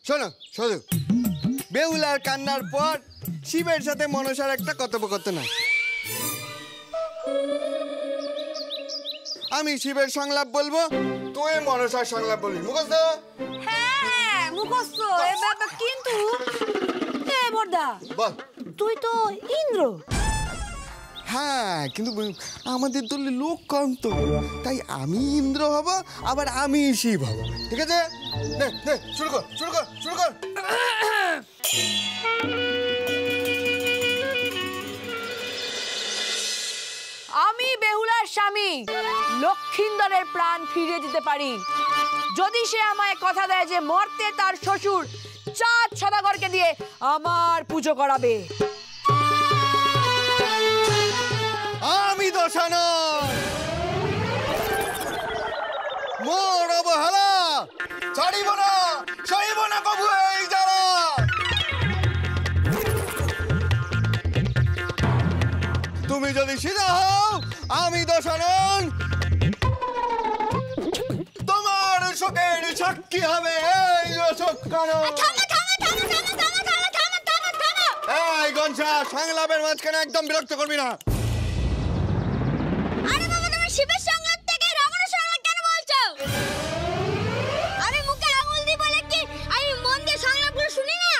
শোনো শোনো, বেহুলার কান্নার পর শিবের সাথে মনসার একটা কথোপকথন হয়। আমি শিবের সংলাপ বলবো, তুই মনসার সংলাপ বলবি। মুখস্থ? হ্যাঁ মুখস্থ। কিন্তু বড়দা বল। তুই তো ইন্দ্র। হ্যাঁ, কিন্তু আমাদের দলে লোক কম তো, তাই আমি ইন্দ্র হব, আবার আমি শিব হব। ঠিক আছে, শুরু কর শুরু কর শুরু কর। আমি বেহুলার স্বামী লক্ষিন্দরের প্রাণ ফিরিয়ে দিতে পারি যদি সে আমায় কথা দেয় যে মর্তে তার শ্বশুর চাঁদ সদাগরকে দিয়ে আমার পুজো করাবে। আমি দশানো মোর অবহেলা ছাড়িব না, সইব না কবু এই জ্বালা। তুমি যদি সিধা হও, আমি দশানন তোমার শোকের সাক্ষী হবে এই অশোক কানন। এই গনসা, সংলাপের মাঝখানে একদম বিরক্ত করবি না। আরে বাবা, তুমি শিবের সংলাপ থেকে রমণ সংলাপ কেন বলছো? আমি মুখে আঙুল দিয়ে বলে কি আমি মন দিয়ে সংলাপগুলো শুনি না?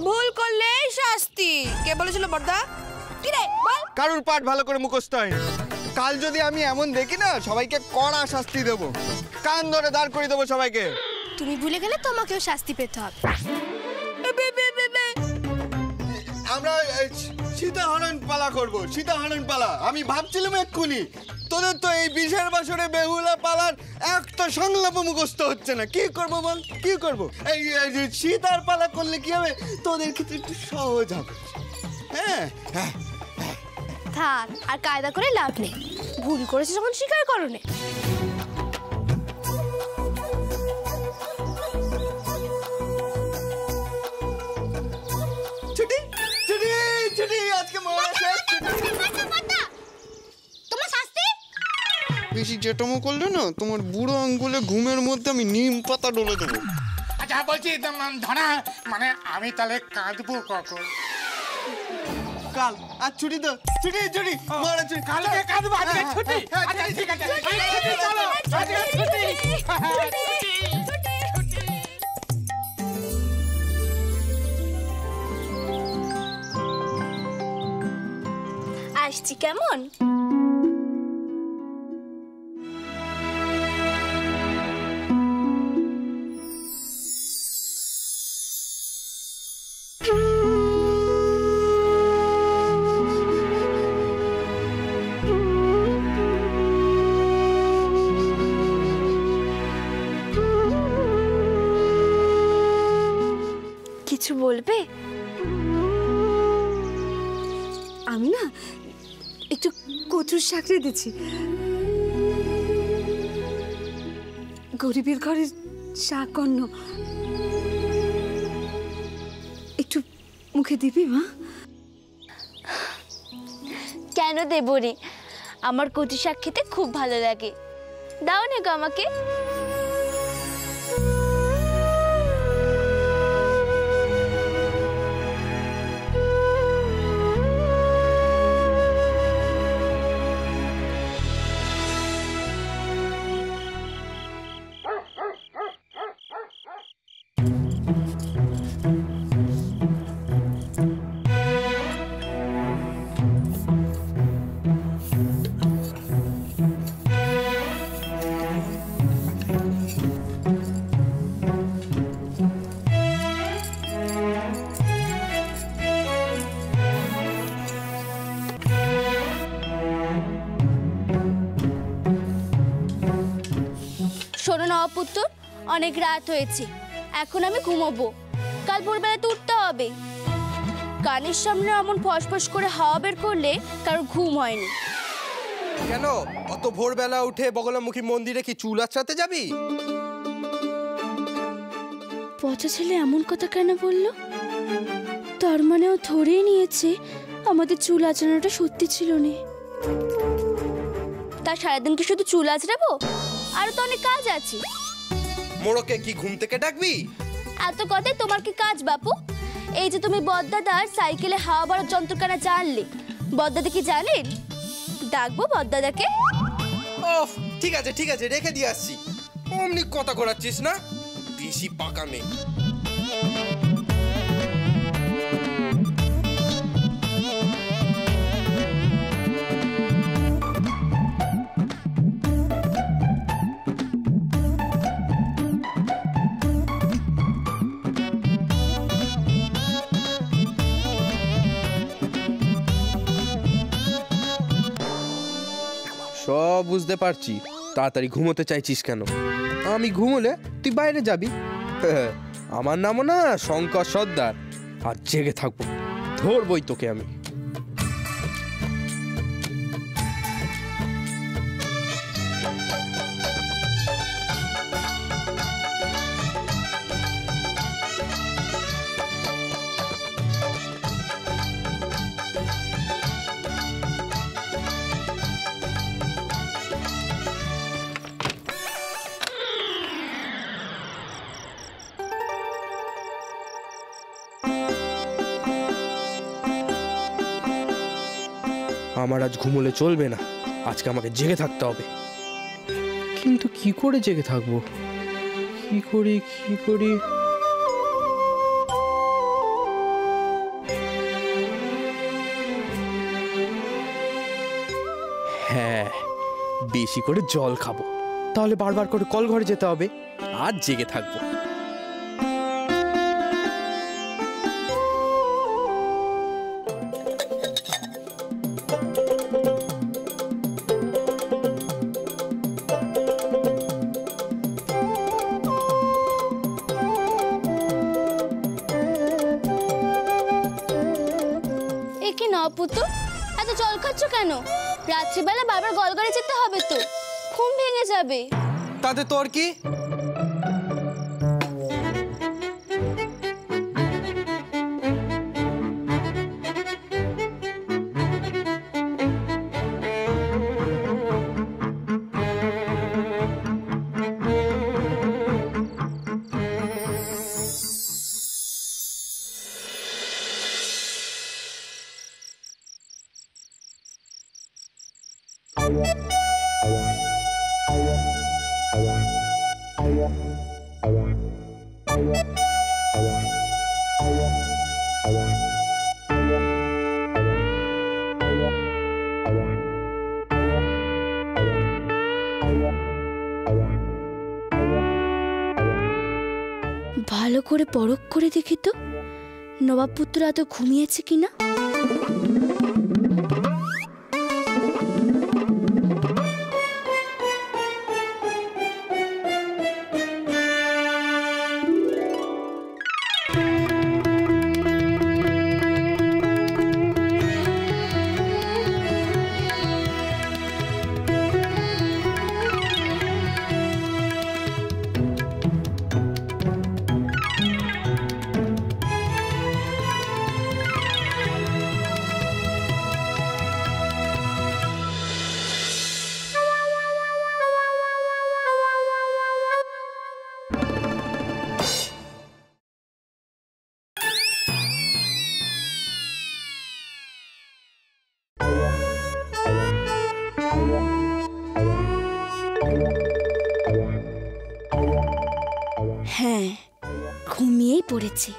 ভুল করলেই শাস্তি। কে বলেছিল বড়দা? কি রে বল। কারুর পাঠ ভালো করে মুখস্থ হয়। কাল যদি আমি এমন দেখি না, সবাইকে কড়া শাস্তি দেবো, কান ধরে দাঁড় করে দেবো সবাইকে। তুমি ভুলে গেলে তোমাকেও শাস্তি পেতে হবে। আমরা সীতাহরণ পালা করবো, সীতাহরণ পালা। আমি ভাবছিলাম এক্ষুনি, তোদের তো এই বিশের বাসরে বেহুলা পালার একটা সংলাপ মুখস্থ হচ্ছে না। কি করবো বল, কি করবো? এই সীতার পালা করলে কি হবে, তোদের ক্ষেত্রে একটু সহজ হবে। হ্যাঁ হ্যাঁ, থাক, আর কায়দা করে লাভ নেই। ভুল করেছে যখন স্বীকার করো না। ছুটি ছুটি ছুটি, আজকে মনে শেষ। তোমার শাস্তি বেশি জেটমো করলে না, তোমার বুড়ো আঙ্গুলে ঘুমের মধ্যে আমি নিম পাতা ডলে দেবো। আচ্ছা বলছি ধনা, মানে আমি তাহলে কাঁদবো কখন? কাল। আর ছুটি তো, ছুটি ছুটি, মারা ছুটি। কালকে কাঁদবো, আজকে ছুটি। আচ্ছা ঠিক আছে, চলো আজকে ছুটি। আসছি কেমন? কিছু বলবে? আমি না একটু কচুর শাক রেঁধেছি, গরিবের ঘরের শাক অন্ন, একটু মুখে দিবি মা? কেন দেবো রে, আমার কচু শাক খেতে খুব ভালো লাগে। দাও না গো আমাকে। শোনো নবপুত্র, অনেক রাত হয়েছে, এখন আমি ঘুমোবো। কাল ভোরবেলাতে উঠতে হবে। কানের সামনে এমন ফসফস করে হাওয়া বের করলে কারোর ঘুম হয়নি। কেন অত ভোরবেলা উঠে বগলামুখী মন্দিরে কি চুল আঁচড়াতে যাবি? পচা ছেলে এমন কথা কেন বললো? তার মানে ও ধরেই নিয়েছে আমাদের চুল আঁচড়ানোটা সত্যি ছিল না। তা সারাদিন কি শুধু চুল আঁচড়াবো? আরো তো অনেক কাজ আছে। মোড়কে কি ঘুম থেকে ডাকবি? এত কথায় তোমার কি কাজ বাপু? এই যে তুমি বদ্দাদার সাইকেলে হাওয়া বাড়ার যন্ত্রখানা জানলে, বদ্দাদা কি জানেন? ডাকবো বদ্দাদাকে? ওফ, ঠিক আছে ঠিক আছে, রেখে দিয়ে আসছি। অমনি কথা করাচ্ছিস না, বেশি পাকা মেয়ে। সব বুঝতে পারছি, তাড়াতাড়ি ঘুমোতে চাইছিস কেন? আমি ঘুমোলে তুই বাইরে যাবি। আমার নামও না শঙ্কর সর্দার, আর জেগে থাকবো, ধরবই তোকে আমি। আমার আজ ঘুমোলে চলবে না, আজকে আমাকে জেগে থাকতে হবে। কিন্তু কি করে জেগে থাকবো? কি করি? হ্যাঁ, বেশি করে জল খাবো, তাহলে বারবার করে কল ঘরে যেতে হবে, আর জেগে থাকবো। পুত্র, এত জল খাচ্ছ কেন? রাত্রিবেলা বারবার গলগলে যেতে হবে তো, ঘুম ভেঙে যাবে। তাতে তোর কি? ভালো করে পরখ করে দেখি তো নবাব পুত্র এত ঘুমিয়েছে কিনা। হ্যাঁ, ঘুমিয়েই পড়েছি।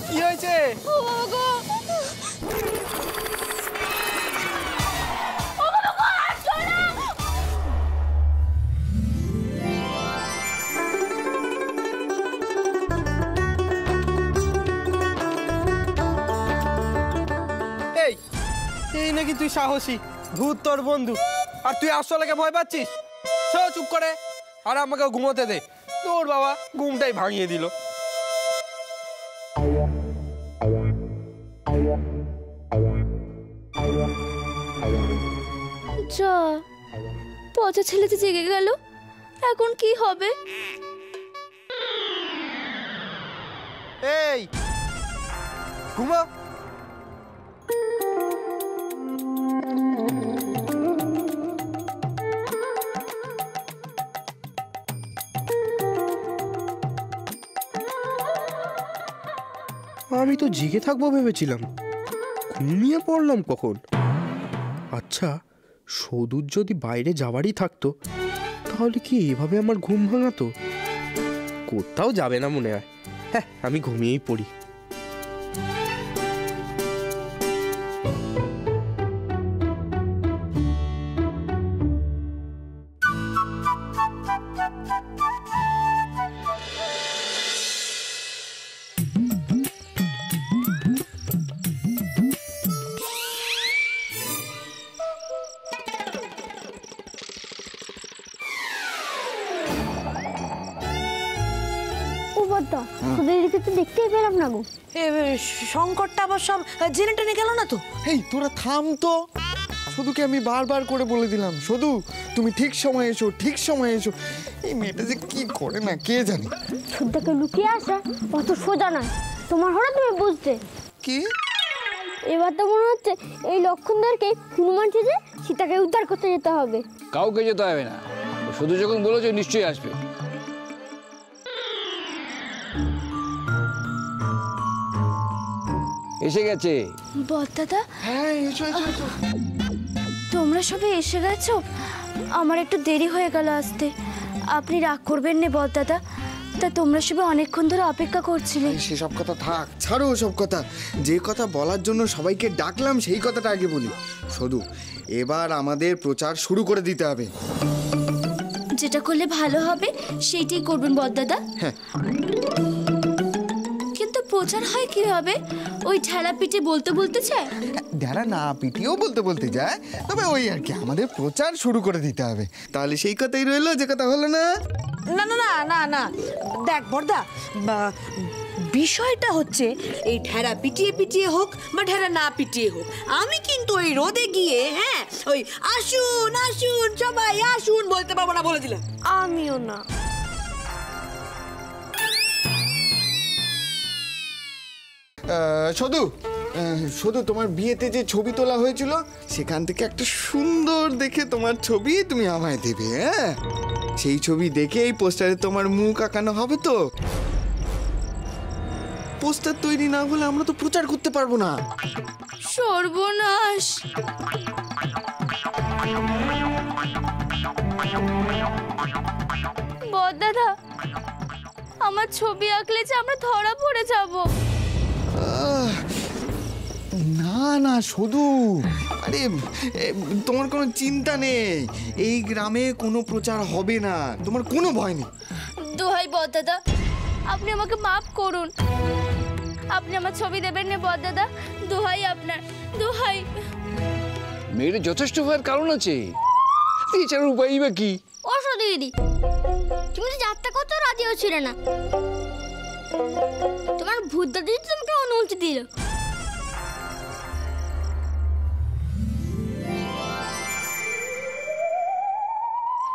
কি হয়েছে? এই নাকি তুই সাহসী ভূত তোর বন্ধু, আর তুই আসলেকে ভয় পাচ্ছিস? চুপ করে, আর আমাকে ঘুমোতে দে। তোর বাবা ঘুমটাই ভাঙিয়ে দিল। যা, পচা ছেলেতে জেগে গেল, এখন কি হবে? এই ঘুমা। আমি তো জেগে থাকবো ভেবেছিলাম, ঘুমিয়ে পড়লাম কখন? আচ্ছা, সদুর যদি বাইরে যাওয়ারই থাকতো তাহলে কি এভাবে আমার ঘুম ভাঙাতো? কোথাও যাবে না মনে হয়। হ্যাঁ, আমি ঘুমিয়েই পড়ি। দিদিকে তো দেখতেই পেলাম না গো। শঙ্করটা আবার সব জেনে টেনে গেল না তো? এই তোরা থাম তো। শুধুকে আমি বারবার করে বলে দিলাম, শুধু তুমি ঠিক সময় এসো, ঠিক সময় এসো। এই মেয়েটা যে কি করে না কে জানে। শুদ্ধকে লুকিয়ে আসা অত সোজা নয়, তোমার হলো তুমি বুঝতে। কি এবার তো মনে হচ্ছে এই লক্ষণদারকে হনুমান সেজে সীতাকে উদ্ধার করতে যেতে হবে। কাউকে যেতে হবে না, শুধু যখন বলেছে নিশ্চয়ই আসবে। এসে গেছে। বড়দাদা, হ্যাঁ এসো এসো এসো। তোমরা সবাই এসে গেছো? আমার একটু দেরি হয়ে গেল আসতে। আপনি রাগ করবেন না বড়দাদা, তা তোমরা সবাই অনেকক্ষণ ধরে অপেক্ষা করছিলে। সেসব কথা থাক, ছাড়ো ওসব কথা। যে কথা বলার জন্য সবাইকে ডাকলাম সেই কথাটা আগে বলি। শুধু এবার আমাদের প্রচার শুরু করে দিতে হবে। যেটা করলে ভালো হবে সেইটাই করবেন বড়দাদা। হ্যাঁ। কিন্তু প্রচার হয় কিভাবে? ওই ঠেলা পিঠে বলতে বলতে চায়? যারা না পিটিও বলতে বলতে যায়, তবে ওই আর কি, আমাদের প্রচার শুরু করে দিতে হবে। তাহলে সেই কথাই রইলো, যে কথা হলো না। না না না না না, দেখ বর্দা, বিষয়টা হচ্ছে এই ঠেরা পিটিয়ে পিটিয়ে হোক বা ঠেরা না পিটিয়ে হোক, আমি কিন্তু ওই রোদে গিয়ে হ্যাঁ ওই আসুন আসুন সবাই আসুন বলতে পারবো না, বলে দিলাম। আমিও না। শুধু তোমার বিয়েতে যে ছবি তোলা হয়েছিল সেখান থেকে একটা সুন্দর দেখে তোমার ছবি তুমি আমায় দেবে। হ্যাঁ, সেই ছবি দেখে এই পোস্টারে তোমার মুখ আঁকানো হবে। তো পোস্টার তৈরি না হলে আমরা তো প্রচার করতে পারবো না। সর্বনাশ! বড়দাদা, আমার ছবি আঁকলে যে আমরা ধরা পড়ে যাব। না না শুধু, আরে তোমার কোনো চিন্তা নেই, এই গ্রামে কোনো প্রচার হবে না, তোমার কোনো ভয় নেই। দোহাই বড়দাদা, আপনি আমাকে মাফ করুন। আপনি আমার ছবি দেবেন না বড়দাদা, দোহাই আপনার, দোহাই। মেয়ের যথেষ্ট ভয়ের কারণ আছে, এছাড়া উপায়ই বা কি? ও দিদি, তুমি তো যাত্রা করতে রাজি হচ্ছিলে না, তোমার ভূত দাদি তোমাকে অনুমতি দিল।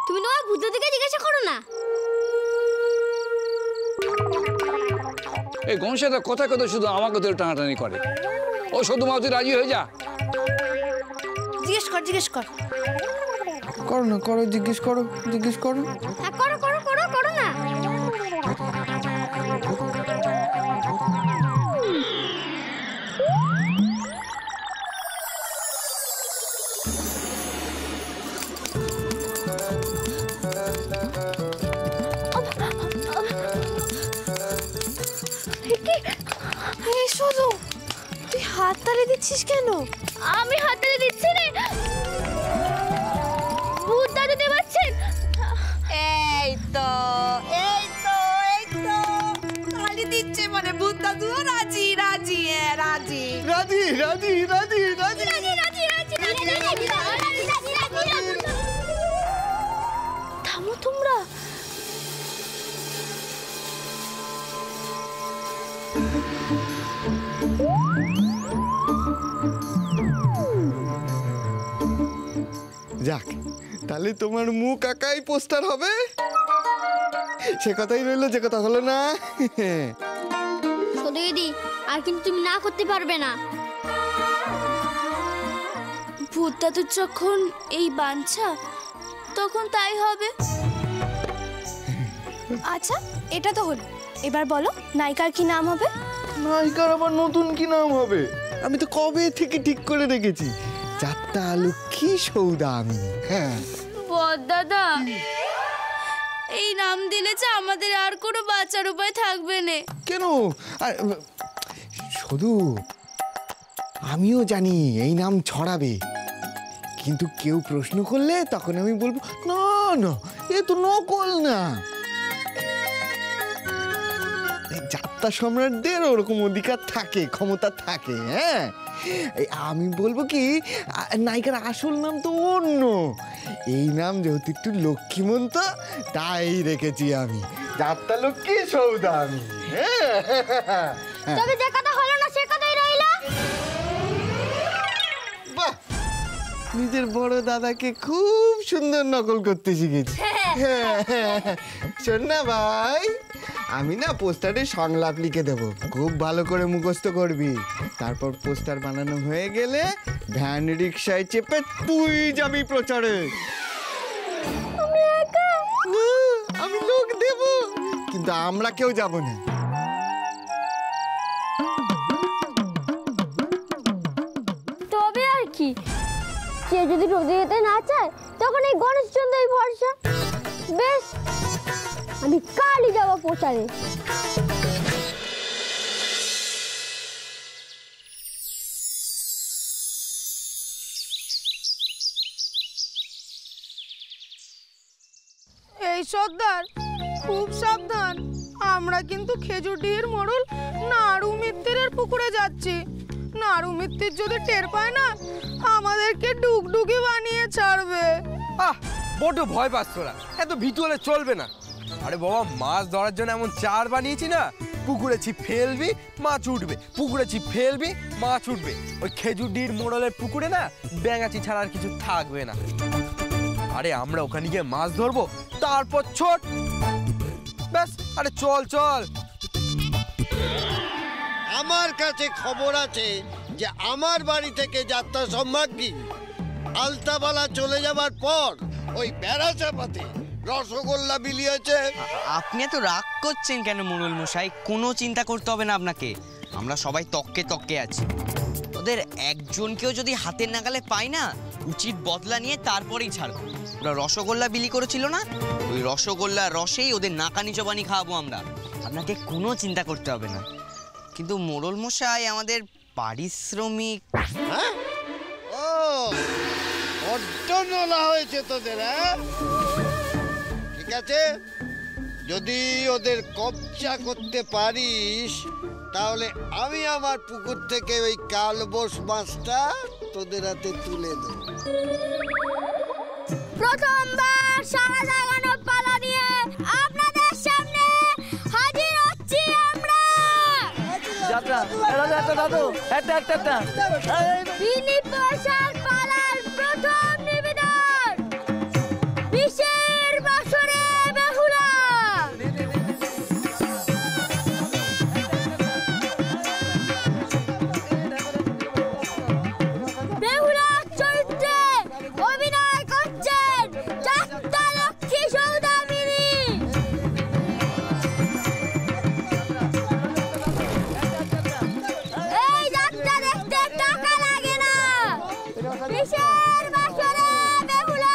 তুমি তোমার ভূত দাদিকে জিজ্ঞাসা করো না। এই গংশাটা কথা কথা শুধু আমাকে তো টানাটানি করে। ও শুধু মাউতি রাজি হয়ে যা। জিজ্ঞেস কর জিজ্ঞেস কর। করো না, করো, জিজ্ঞেস করো, জিজ্ঞেস করো। হ্যাঁ করো করো করো করো না। শুধু তুই হাততালি দিচ্ছিস কেন? আমি হাততালি দিচ্ছি রে, ভূত দাদু দেবাচ্ছেন। এই তো এই তো এই তো তালি দিচ্ছে, মানে ভূত দাদুও রাজি রাজি রাজি রাজি রাজি রাজি রাজি। থামো তোমরা। যাক, তাহলে তোমার মুখ আঁকাই পোস্টার হবে, সে কথাই রইলো, যে কথা হলো না। দিদি, আর কিন্তু তুমি না করতে পারবে না। ভূত দাদুর যখন এই বাঞ্ছা, তখন তাই হবে। আচ্ছা, এটা তো হলো, এবার বলো নায়িকার কি নাম হবে? নায়িকার আবার নতুন কি নাম হবে? আমি তো কবে থেকে ঠিক করে রেখেছি, যাত্রা লক্ষ্মী সৌদামিনী। হ্যাঁ দাদা, এই নাম দিলে যে আমাদের আর কোনো বাঁচার উপায় থাকবে না। কেন? শুধু আমিও জানি এই নাম ছড়াবে, কিন্তু কেউ প্রশ্ন করলে তখন আমি বলবো না না, এ তো নকল না। যাত্রা সম্রাটদের ওরকম অধিকার থাকে, ক্ষমতা থাকে। হ্যাঁ, আমি বলবো কি, নায়িকার আসল নাম তো অন্য, এই নাম যেহেতু একটু লক্ষ্মীমন্ত, তাই রেখেছি আমি যাত্রা লক্ষ্মী সৌদামিনী। তবে যে কথা হলো না সে কথাই রইল। বাহ, নিজের বড় দাদাকে খুব সুন্দর নকল করতে শিখেছি। শোন না ভাই, আমি না পোস্টারে সংলাপ লিখে দেবো, খুব ভালো করে মুখস্থ করবি। তারপর পোস্টার বানানো হয়ে গেলে ভ্যান রিক্সায় চেপে তুই যাবি প্রচারে। আমি লোক দেব, কিন্তু আমরা কেউ যাব না। তবে আর কি, কেউ যদি রোদে যেতে না চায় তখন এই গণেশচন্দ্রই ভরসা। বেশ, আমি কালই যাবো প্রচারে। এই সর্দার, খুব সাবধান, আমরা কিন্তু খেজুরডিহির মোড়ল নাড়ু মিত্তিরের পুকুরে যাচ্ছি। নাড়ু মিত্তির যদি টের পায় না, আমাদেরকে ডুগডুগি বানিয়ে ছাড়বে। আহ, বড্ড ভয় পাস তোরা, এত ভীতু হলে চলবে না। আরে বাবা, মাছ ধরার জন্য এমন চার বানিয়েছি না, পুকুরে ছিপ ফেলবি মাছ উঠবে, পুকুরে ছিপ ফেলবি মাছ উঠবে। ওই খেজুরডিহির মোড়লের পুকুরে না ব্যাঙাচি ছাড়া আর কিছু থাকবে না। আরে আমরা ওখানে গিয়ে মাছ ধরবো, তারপর ছোট ব্যাস। আরে চল চল। আমার কাছে খবর আছে যে আমার বাড়ি থেকে যাত্রা সম্রাজ্ঞী আলতাবালা চলে যাবার পর ওই বেড়াচাপাতে রসগোল্লা বিলিয়েছে। আপনি এত রাগ করছেন কেন মোড়ল মশাই? কোনো চিন্তা করতে হবে না আপনাকে, আমরা সবাই তককে তককে আছি। ওদের একজনকেও যদি হাতের নাগালে পাই না, উচিত বদলা নিয়ে তারপরেই ছাড়বো। ওরা রসগোল্লা বিলি করেছিল না, ওই রসগোল্লার রসেই ওদের নাকানি চবানি খাওয়াবো আমরা। আপনাকে কোনো চিন্তা করতে হবে না। কিন্তু মোড়ল মশাই, আমাদের পারিশ্রমিক। হ্যাঁ, ও বড্ড নোলা হয়েছে তোদের। হ্যাঁ, ঠিক আছে, যদি ওদের কবজা করতে পারিস তাহলে আমি আমার পুকুর থেকে ওই কালবোস মাছটা তোদের হাতে তুলে দেব। প্রথমবার সারা জাগানো পালা নিয়ে আপনাদের সামনে হাজির হচ্ছি আমরা। যাত্রা দাদু, একটা বিনি প্রসাদ পালার প্রথম নিবেদন, বিশের বাসরে বেহুলা। বেহুলার চরিত্রে অভিনয় করছেন যাত্রা লক্ষ্মী সৌদামিনী। এই যাত্রা দেখতে টাকা লাগে না, বিশের বাসরে বেহুলা।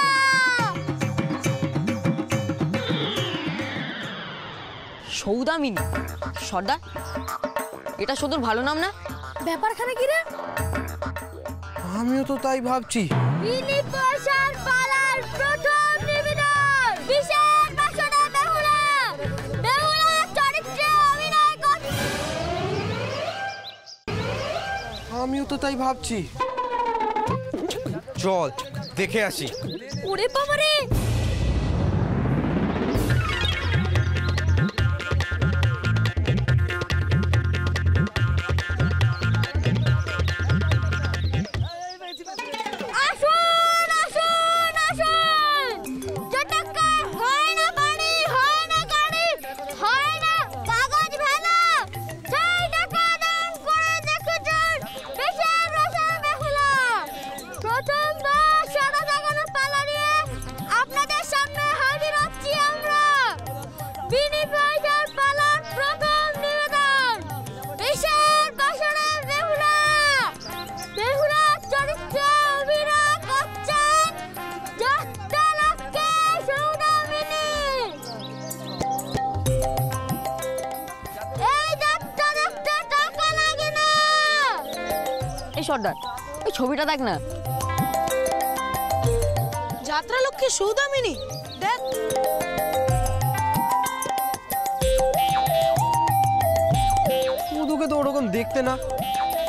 সৌদামিনী? সর্দার, এটা শুধু ভালো নাম না? ব্যাপারখানে কি রে? আমিও তো তাই ভাবছি। বিনি প্রসাদ পালার প্রথম নিবেদন, বিশের বাসরে বেহুলা। বেহুলার চরিত্রে অভিনয় করছে। আমিও তো তাই ভাবছি। চল দেখে আসি। ওরে বাবা রে! আসুন আসুন আসুন, যতক্ষণ হয় না বাড়ি, হয় না গাড়ি, হয় না কাগজ ভেলা, সেই টাকা দান এই সর্দার, ওই ছবিটা দেখ না। যাত্রা লক্ষ্মী সৌদামিনী, দেখ। মধুকে তো ওরকম দেখতে না,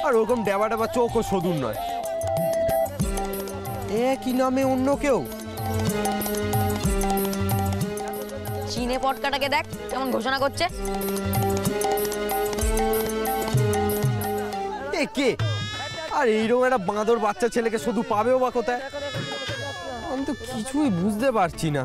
আর ওরকম ড্যাবা ড্যাবা চোখও সদুর নয়। একই নামে অন্য কেউ? চিনে পটকাটাকে দেখ কেমন ঘোষণা করছে। এ কে? আর এইরকম একটা বাঁদর বাচ্চা ছেলেকে শুধু পাবেও বা কোথায়? আমি তো কিছুই বুঝতে পারছি না।